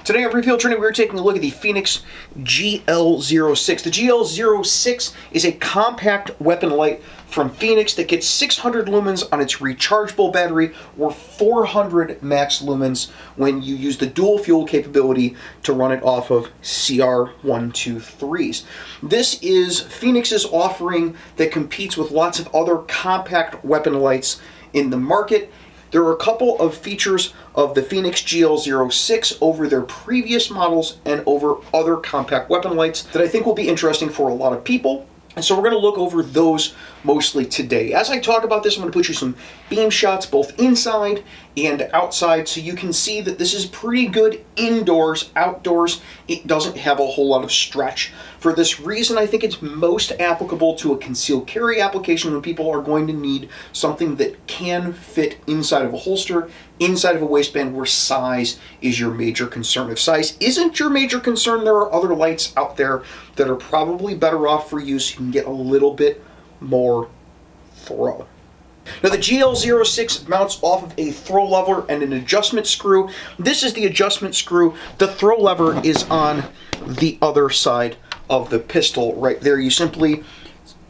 Today on Refill Training, we're taking a look at the Fenix GL06. The GL06 is a compact weapon light from Fenix that gets 600 lumens on its rechargeable battery or 400 max lumens when you use the dual fuel capability to run it off of CR123s. This is Fenix's offering that competes with lots of other compact weapon lights in the market. There are a couple of features of the Fenix GL06 over their previous models and over other compact weapon lights that I think will be interesting for a lot of people. And so we're going to look over those mostly today. As I talk about this, I'm going to put you some beam shots both inside and outside so you can see that this is pretty good indoors. Outdoors, it doesn't have a whole lot of stretch. For this reason, I think it's most applicable to a concealed carry application when people are going to need something that can fit inside of a holster, inside of a waistband where size is your major concern. If size isn't your major concern, there are other lights out there that are probably better off for you so you can get a little bit more throw. Now the GL06 mounts off of a throw lever and an adjustment screw. This is the adjustment screw. The throw lever is on the other side of the pistol right there. You simply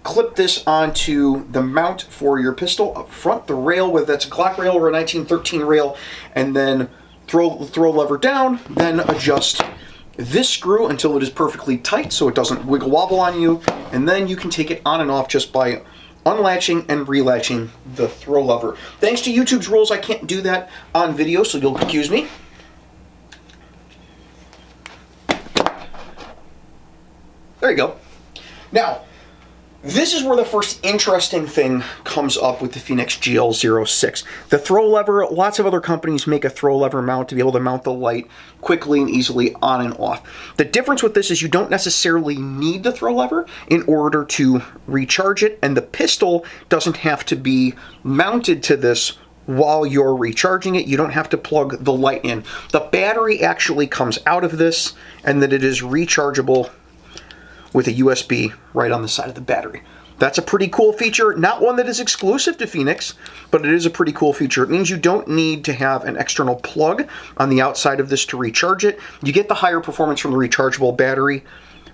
clip this onto the mount for your pistol up front, the rail, whether that's a Glock rail or a 1913 rail, and then throw the throw lever down, then adjust this screw until it is perfectly tight so it doesn't wiggle wobble on you, and then you can take it on and off just by unlatching and relatching the throw lever. Thanks to YouTube's rules, I can't do that on video, so you'll excuse me. There you go. Now, this is where the first interesting thing comes up with the Fenix GL06. The throw lever, lots of other companies make a throw lever mount to be able to mount the light quickly and easily on and off. The difference with this is you don't necessarily need the throw lever in order to recharge it, and the pistol doesn't have to be mounted to this while you're recharging it. You don't have to plug the light in. The battery actually comes out of this, and that it is rechargeable with a USB right on the side of the battery. That's a pretty cool feature, not one that is exclusive to Fenix, but it is a pretty cool feature. It means you don't need to have an external plug on the outside of this to recharge it. You get the higher performance from the rechargeable battery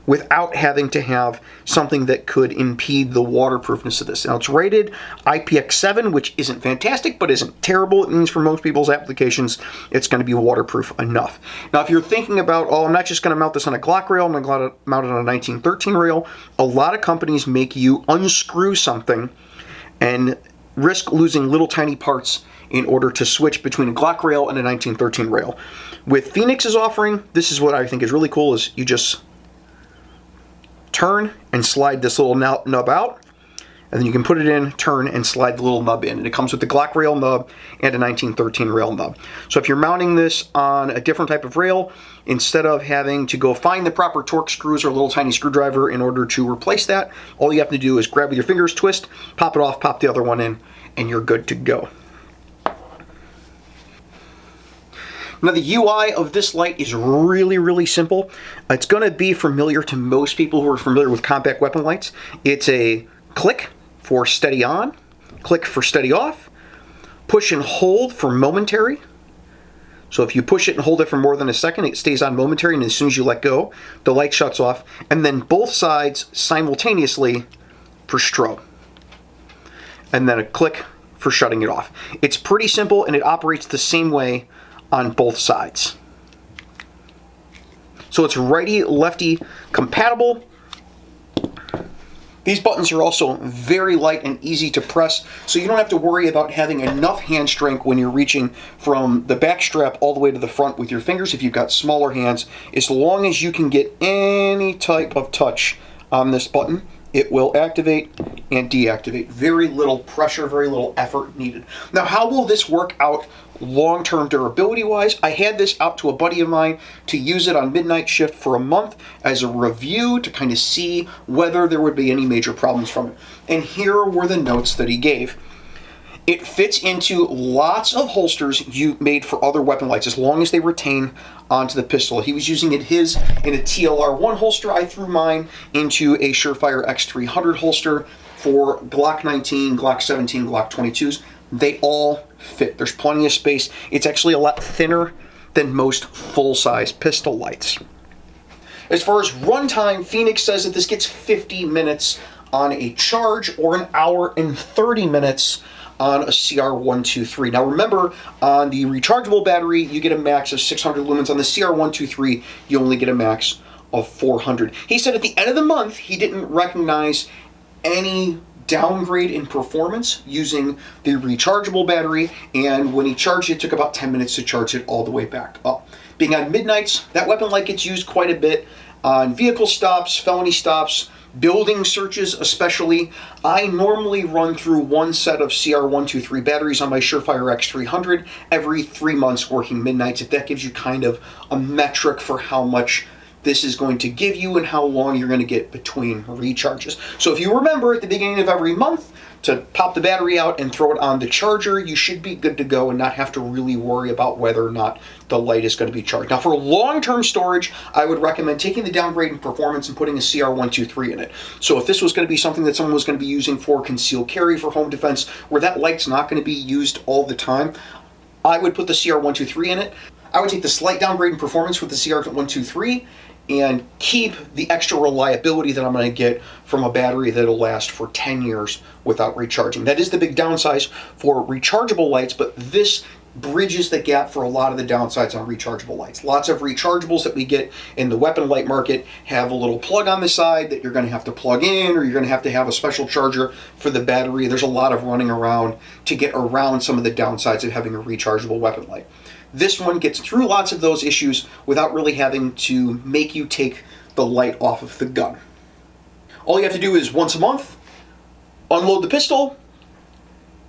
without having to have something that could impede the waterproofness of this. Now it's rated IPX7, which isn't fantastic, but isn't terrible. It means for most people's applications, it's going to be waterproof enough. Now if you're thinking about, oh, I'm not just going to mount this on a Glock rail, I'm going to mount it on a 1913 rail, a lot of companies make you unscrew something and risk losing little tiny parts in order to switch between a Glock rail and a 1913 rail. With Fenix's offering, this is what I think is really cool, is you just turn and slide this little nub out, and then you can put it in, turn, and slide the little nub in. And it comes with the Glock rail nub and a 1913 rail nub. So if you're mounting this on a different type of rail, instead of having to go find the proper torque screws or a little tiny screwdriver in order to replace that, all you have to do is grab with your fingers, twist, pop it off, pop the other one in, and you're good to go. Now the UI of this light is really, really simple. It's going to be familiar to most people who are familiar with compact weapon lights. It's a click for steady on, click for steady off, push and hold for momentary. So if you push it and hold it for more than a second, it stays on momentary, and as soon as you let go, the light shuts off. And then both sides simultaneously for strobe. And then a click for shutting it off. It's pretty simple, and it operates the same way on both sides. So it's righty lefty compatible. These buttons are also very light and easy to press, so you don't have to worry about having enough hand strength when you're reaching from the back strap all the way to the front with your fingers if you've got smaller hands. As long as you can get any type of touch on this button, it will activate and deactivate. Very little pressure, very little effort needed. Now, how will this work out long-term durability-wise? I had this out to a buddy of mine to use it on midnight shift for a month as a review to kind of see whether there would be any major problems from it. And here were the notes that he gave. It fits into lots of holsters you made for other weapon lights as long as they retain onto the pistol. He was using it in a TLR1 holster. I threw mine into a Surefire X300 holster for Glock 19, Glock 17, Glock 22s. They all fit. There's plenty of space. It's actually a lot thinner than most full-size pistol lights. As far as runtime, Fenix says that this gets 50 minutes on a charge or an hour and 30 minutes on a CR123. Now remember, on the rechargeable battery, you get a max of 600 lumens. On the CR123, you only get a max of 400. He said at the end of the month, he didn't recognize any downgrade in performance using the rechargeable battery, and when he charged it, it took about 10 minutes to charge it all the way back up. Being on midnights, that weapon light gets used quite a bit on vehicle stops, felony stops, building searches especially. I normally run through one set of CR123 batteries on my Surefire X300 every 3 months working midnights, if that gives you kind of a metric for how much this is going to give you and how long you're going to get between recharges. So if you remember at the beginning of every month to pop the battery out and throw it on the charger, you should be good to go and not have to really worry about whether or not the light is going to be charged. Now for long-term storage, I would recommend taking the downgrade in performance and putting a CR123 in it. So if this was going to be something that someone was going to be using for concealed carry, for home defense, where that light's not going to be used all the time, I would put the CR123 in it. I would take the slight downgrade in performance with the CR123 and keep the extra reliability that I'm going to get from a battery that'll last for 10 years without recharging. That is the big downside for rechargeable lights, but this bridges the gap for a lot of the downsides on rechargeable lights. Lots of rechargeables that we get in the weapon light market have a little plug on the side that you're going to have to plug in, or you're going to have a special charger for the battery. There's a lot of running around to get around some of the downsides of having a rechargeable weapon light. This one gets through lots of those issues without really having to make you take the light off of the gun. All you have to do is once a month, unload the pistol,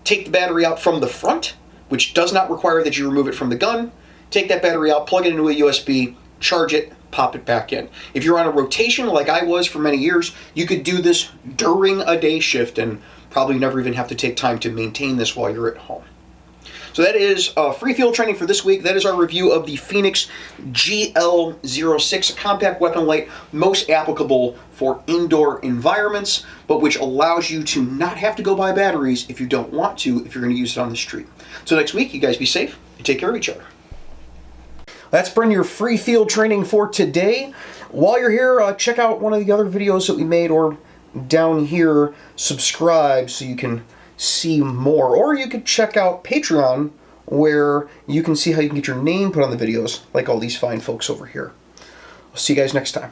take the battery out from the front, which does not require that you remove it from the gun, take that battery out, plug it into a USB, charge it, pop it back in. If you're on a rotation like I was for many years, you could do this during a day shift and probably never even have to take time to maintain this while you're at home. So that is free field training for this week. That is our review of the Fenix GL06, a compact weapon light most applicable for indoor environments, but which allows you to not have to go buy batteries if you don't want to, if you're going to use it on the street. So next week, you guys be safe and take care of each other. That's been your free field training for today. While you're here, check out one of the other videos that we made, or down here, subscribe so you can see more. Or you could check out Patreon, where you can see how you can get your name put on the videos, like all these fine folks over here. I'll see you guys next time.